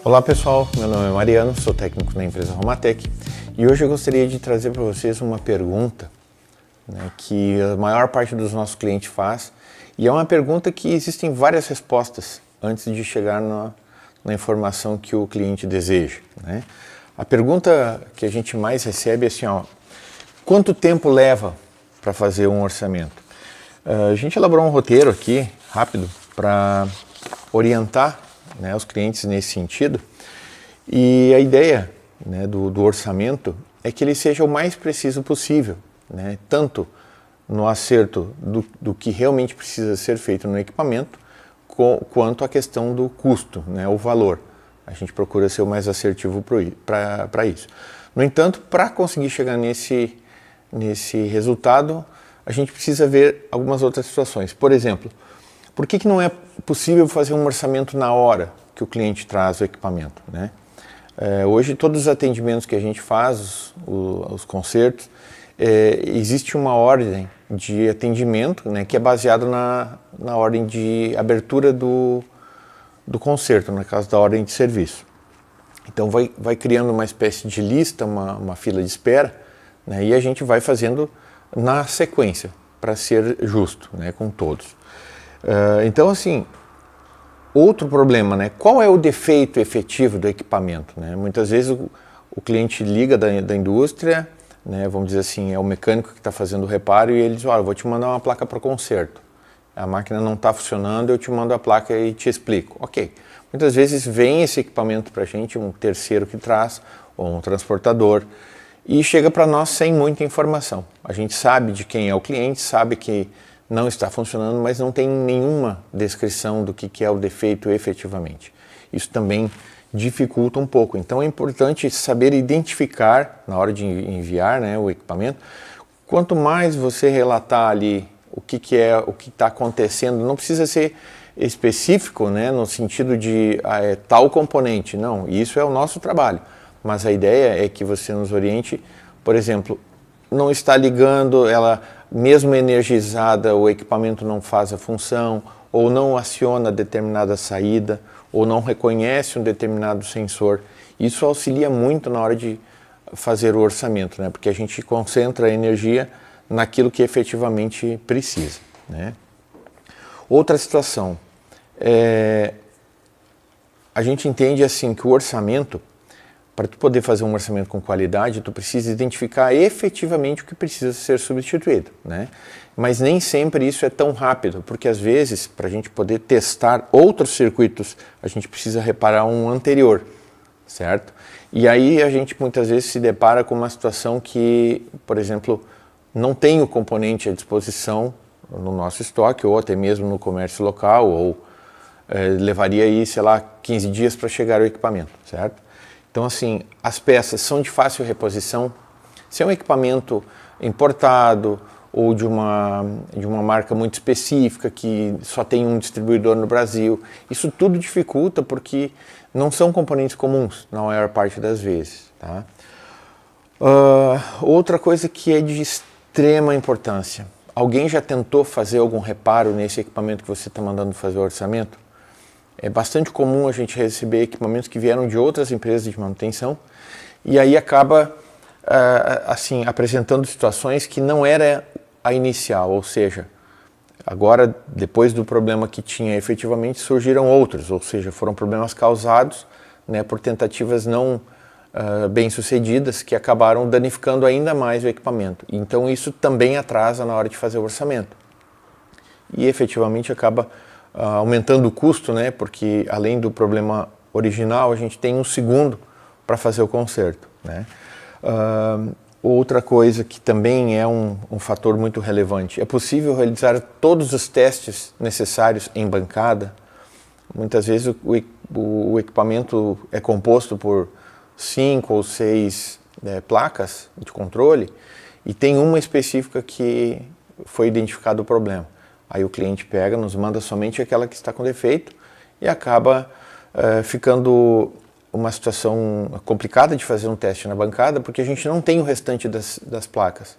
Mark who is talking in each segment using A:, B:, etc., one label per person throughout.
A: Olá pessoal, meu nome é Mariano, sou técnico na empresa Romatec e hoje eu gostaria de trazer para vocês uma pergunta, que a maior parte dos nossos clientes faz, e é uma pergunta que existem várias respostas antes de chegar na informação que o cliente deseja. A pergunta que a gente mais recebe é assim, quanto tempo leva para fazer um orçamento? A gente elaborou um roteiro aqui, rápido, para orientar os clientes nesse sentido, e a ideia do orçamento é que ele seja o mais preciso possível, tanto no acerto do que realmente precisa ser feito no equipamento, quanto a questão do custo, o valor. A gente procura ser o mais assertivo para isso. No entanto, para conseguir chegar nesse resultado, a gente precisa ver algumas outras situações. Por exemplo, por que não é possível fazer um orçamento na hora que o cliente traz o equipamento? Hoje, todos os atendimentos que a gente faz, os consertos, existe uma ordem de atendimento que é baseada na ordem de abertura do conserto, no caso da ordem de serviço. Então, vai criando uma espécie de lista, uma fila de espera, e a gente vai fazendo na sequência, para ser justo com todos. Então, assim, outro problema, qual é o defeito efetivo do equipamento? Muitas vezes o cliente liga da indústria, vamos dizer assim, é o mecânico que está fazendo o reparo e ele diz, olha, eu vou te mandar uma placa para conserto. A máquina não está funcionando, eu te mando a placa e te explico. Ok. Muitas vezes vem esse equipamento para a gente, um terceiro que traz, ou um transportador, e chega para nós sem muita informação. A gente sabe de quem é o cliente, sabe que não está funcionando, mas não tem nenhuma descrição do que é o defeito efetivamente. Isso também dificulta um pouco. Então é importante saber identificar, na hora de enviar o equipamento, quanto mais você relatar ali o que está acontecendo, não precisa ser específico, no sentido de tal componente, não, isso é o nosso trabalho. Mas a ideia é que você nos oriente, por exemplo, não está ligando, ela mesmo energizada, o equipamento não faz a função, ou não aciona determinada saída, ou não reconhece um determinado sensor. Isso auxilia muito na hora de fazer o orçamento, porque a gente concentra a energia naquilo que efetivamente precisa. Outra situação, a gente entende assim que o orçamento, para tu poder fazer um orçamento com qualidade, tu precisa identificar efetivamente o que precisa ser substituído, Mas nem sempre isso é tão rápido, porque às vezes, para a gente poder testar outros circuitos, a gente precisa reparar um anterior, certo? E aí a gente muitas vezes se depara com uma situação que, por exemplo, não tem o componente à disposição no nosso estoque, ou até mesmo no comércio local, ou levaria aí, 15 dias para chegar o equipamento, certo? Então, assim, as peças são de fácil reposição. Se é um equipamento importado ou de uma marca muito específica que só tem um distribuidor no Brasil, isso tudo dificulta porque não são componentes comuns na maior parte das vezes. Outra coisa que é de extrema importância. Alguém já tentou fazer algum reparo nesse equipamento que você está mandando fazer o orçamento? É bastante comum a gente receber equipamentos que vieram de outras empresas de manutenção e aí acaba apresentando situações que não era a inicial, ou seja, agora depois do problema que tinha efetivamente surgiram outros, ou seja, foram problemas causados por tentativas não bem sucedidas que acabaram danificando ainda mais o equipamento. Então isso também atrasa na hora de fazer o orçamento e efetivamente acaba aumentando o custo, porque além do problema original, a gente tem um segundo para fazer o conserto. Outra coisa que também é um fator muito relevante, é possível realizar todos os testes necessários em bancada. Muitas vezes o equipamento é composto por 5 ou 6 placas de controle e tem uma específica que foi identificado o problema. Aí o cliente pega, nos manda somente aquela que está com defeito e acaba ficando uma situação complicada de fazer um teste na bancada, porque a gente não tem o restante das placas.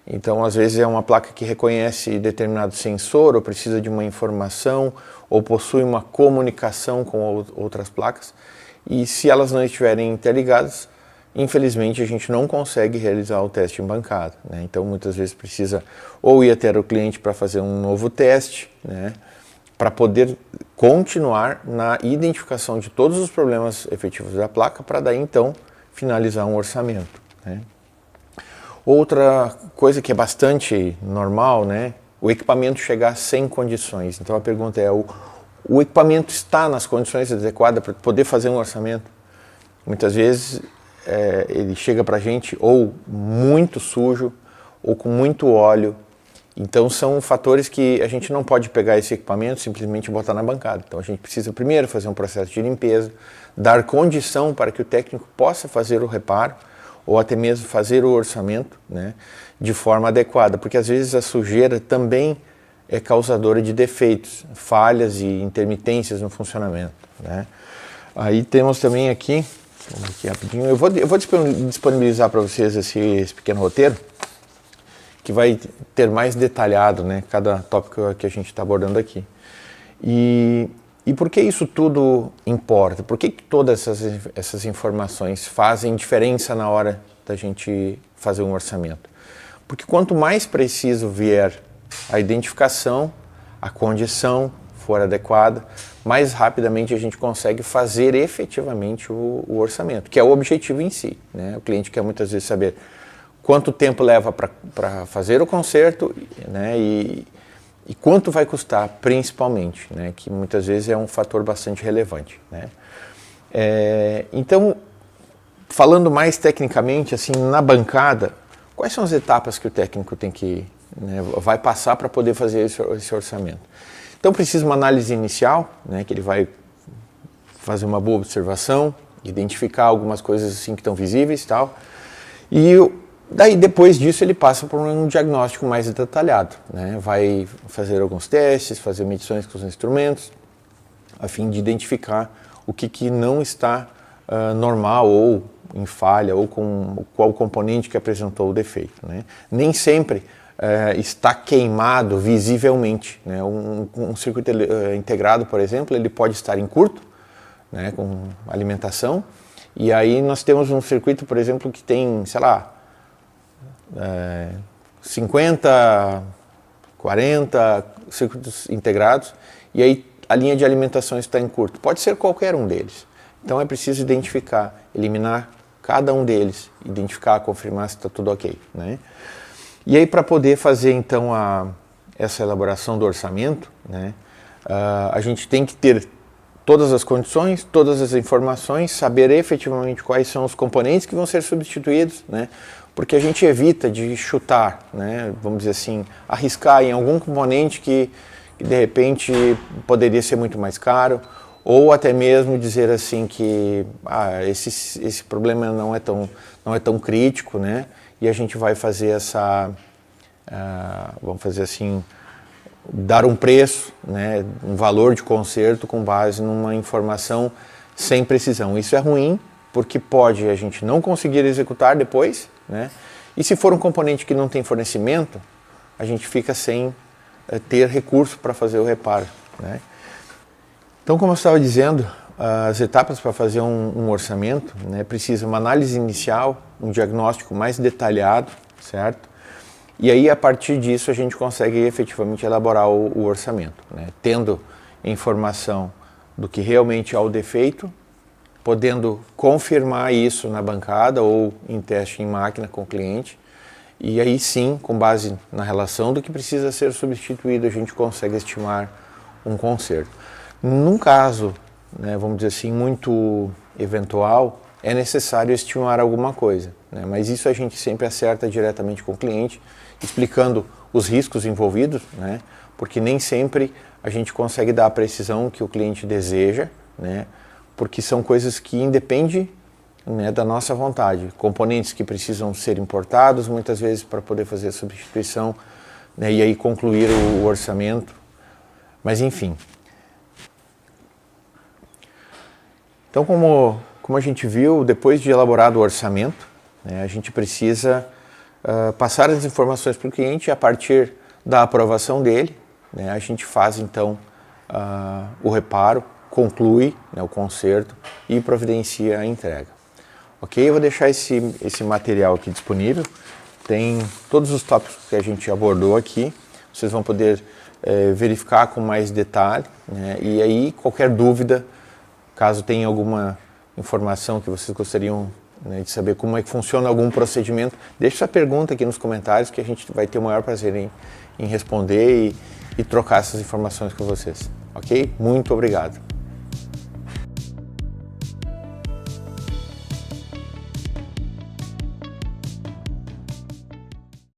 A: Então, às vezes é uma placa que reconhece determinado sensor, ou precisa de uma informação, ou possui uma comunicação com outras placas. e se elas não estiverem interligadas, infelizmente a gente não consegue realizar o teste em bancada, né? Então muitas vezes precisa ou ir até o cliente para fazer um novo teste, né? Para poder continuar na identificação de todos os problemas efetivos da placa, para daí então finalizar um orçamento, né? Outra coisa que é bastante normal, né? O equipamento chegar sem condições. Então a pergunta é, o equipamento está nas condições adequadas para poder fazer um orçamento? Muitas vezes ele chega para a gente ou muito sujo ou com muito óleo. Então são fatores que a gente não pode pegar esse equipamento e simplesmente botar na bancada. Então a gente precisa primeiro fazer um processo de limpeza, dar condição para que o técnico possa fazer o reparo ou até mesmo fazer o orçamento, né, de forma adequada, porque às vezes a sujeira também é causadora de defeitos, falhas e intermitências no funcionamento, né. Aí temos também aqui, vamos aqui rapidinho, eu vou disponibilizar para vocês esse pequeno roteiro, que vai ter mais detalhado, né, cada tópico que a gente está abordando aqui. E por que isso tudo importa? Por que todas essas informações fazem diferença na hora da gente fazer um orçamento? Porque quanto mais preciso vier a identificação, a condição for adequada, mais rapidamente a gente consegue fazer efetivamente o orçamento, que é o objetivo em si, né? O cliente quer muitas vezes saber quanto tempo leva para fazer o conserto, né? E quanto vai custar, principalmente, né, que muitas vezes é um fator bastante relevante, né. Então, falando mais tecnicamente, assim, na bancada, quais são as etapas que o técnico tem que, né, vai passar para poder fazer esse orçamento? Então, precisa uma análise inicial, né, que ele vai fazer uma boa observação, identificar algumas coisas assim que estão visíveis e tal, e daí, depois disso, ele passa por um diagnóstico mais detalhado, né? Vai fazer alguns testes, fazer medições com os instrumentos, a fim de identificar o que não está normal ou em falha, ou com qual componente que apresentou o defeito, né? Nem sempre está queimado visivelmente, né? Um circuito integrado, por exemplo, ele pode estar em curto, né, com alimentação, e aí nós temos um circuito, por exemplo, que tem, sei lá, 50, 40 circuitos integrados, e aí a linha de alimentação está em curto. Pode ser qualquer um deles. Então é preciso identificar, eliminar cada um deles, identificar, confirmar se está tudo ok, né? E aí, para poder fazer então essa elaboração do orçamento, né, a gente tem que ter todas as condições, todas as informações, saber efetivamente quais são os componentes que vão ser substituídos, né? Porque a gente evita de chutar, né? Vamos dizer assim, arriscar em algum componente que de repente poderia ser muito mais caro, ou até mesmo dizer assim que esse problema não é tão crítico, né? E a gente vai fazer vamos fazer assim, dar um preço, né, um valor de conserto com base numa informação sem precisão. Isso é ruim, porque pode a gente não conseguir executar depois, né? E se for um componente que não tem fornecimento, a gente fica sem ter recurso para fazer o reparo, né? Então, como eu estava dizendo, as etapas para fazer um orçamento, né, precisa uma análise inicial, um diagnóstico mais detalhado, certo? E aí, a partir disso, a gente consegue efetivamente elaborar o orçamento, né? Tendo informação do que realmente há o defeito, podendo confirmar isso na bancada ou em teste em máquina com o cliente, e aí sim, com base na relação do que precisa ser substituído, a gente consegue estimar um conserto. Num caso, né, vamos dizer assim, muito eventual, é necessário estimar alguma coisa, né? Mas isso a gente sempre acerta diretamente com o cliente, explicando os riscos envolvidos, né? Porque nem sempre a gente consegue dar a precisão que o cliente deseja, né? Porque são coisas que independem, né, da nossa vontade. Componentes que precisam ser importados muitas vezes para poder fazer a substituição, né, e aí concluir o orçamento. Mas enfim. Então, como a gente viu, depois de elaborado o orçamento, né, a gente precisa passar as informações para o cliente, e a partir da aprovação dele, né, a gente faz então o reparo conclui, né, o conserto e providencia a entrega. Ok? Eu vou deixar esse material aqui disponível. Tem todos os tópicos que a gente abordou aqui. Vocês vão poder verificar com mais detalhe, né? E aí qualquer dúvida, caso tenha alguma informação que vocês gostariam, né, de saber como é que funciona algum procedimento, deixe sua pergunta aqui nos comentários que a gente vai ter o maior prazer em responder e trocar essas informações com vocês. Ok? Muito obrigado.